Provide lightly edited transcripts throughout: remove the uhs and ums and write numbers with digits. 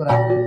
kurang.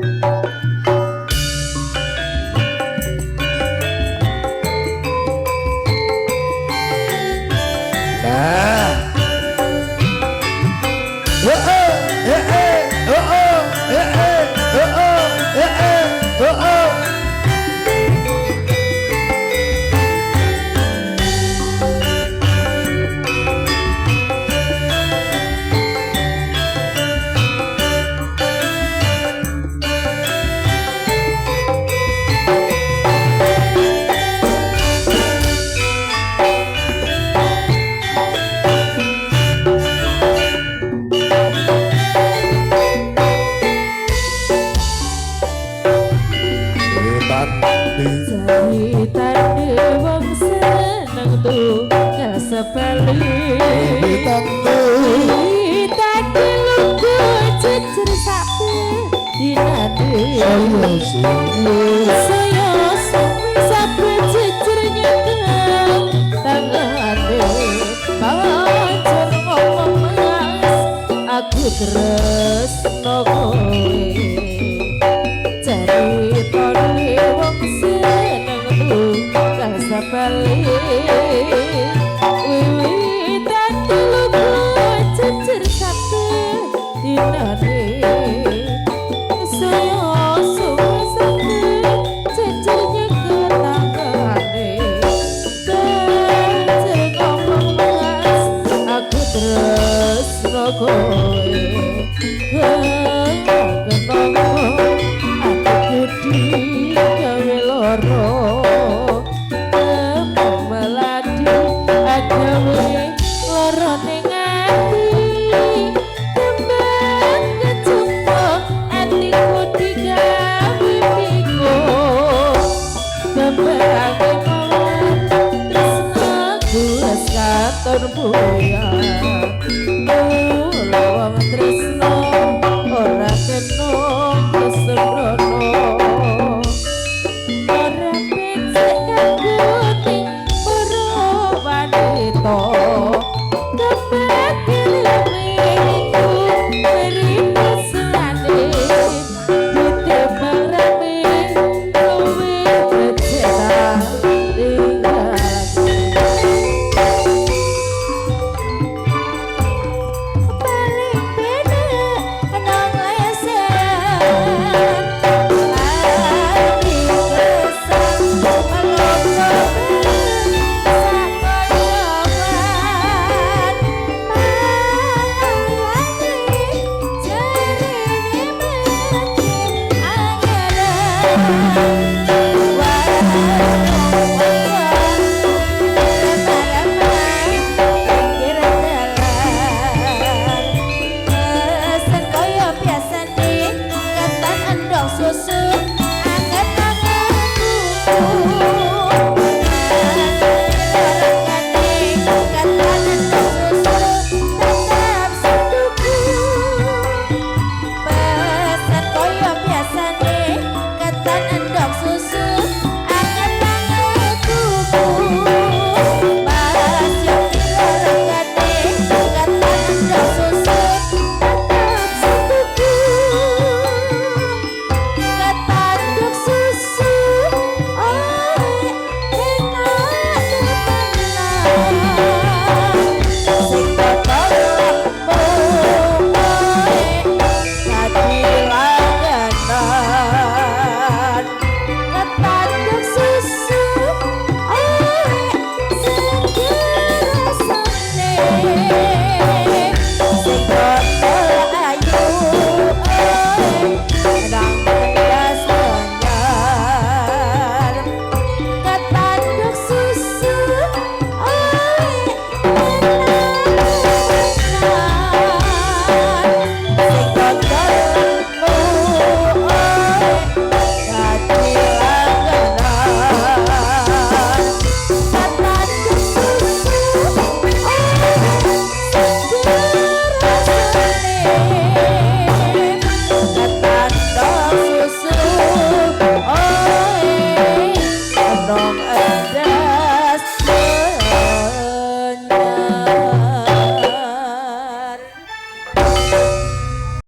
Ceritane wong seneng tunggal sepele Ceritane lugu jejer sate dinane Saya sampai jejer nyekel tangane Pancen ngomong mas aku tresno kowe Ceritane wong Sapali wiwitan lugu jejer sate dinane saya suwe sate jejer nyekel tangane jejer ngomong mas aku tresno kowe kenapa aku gede gawe loro Terbuya, lawang tresno ora kena kesembrono, ora becik kanggo para wanita, kepekil minggu beri keselane, ditembang rame luwe becik tinggal. So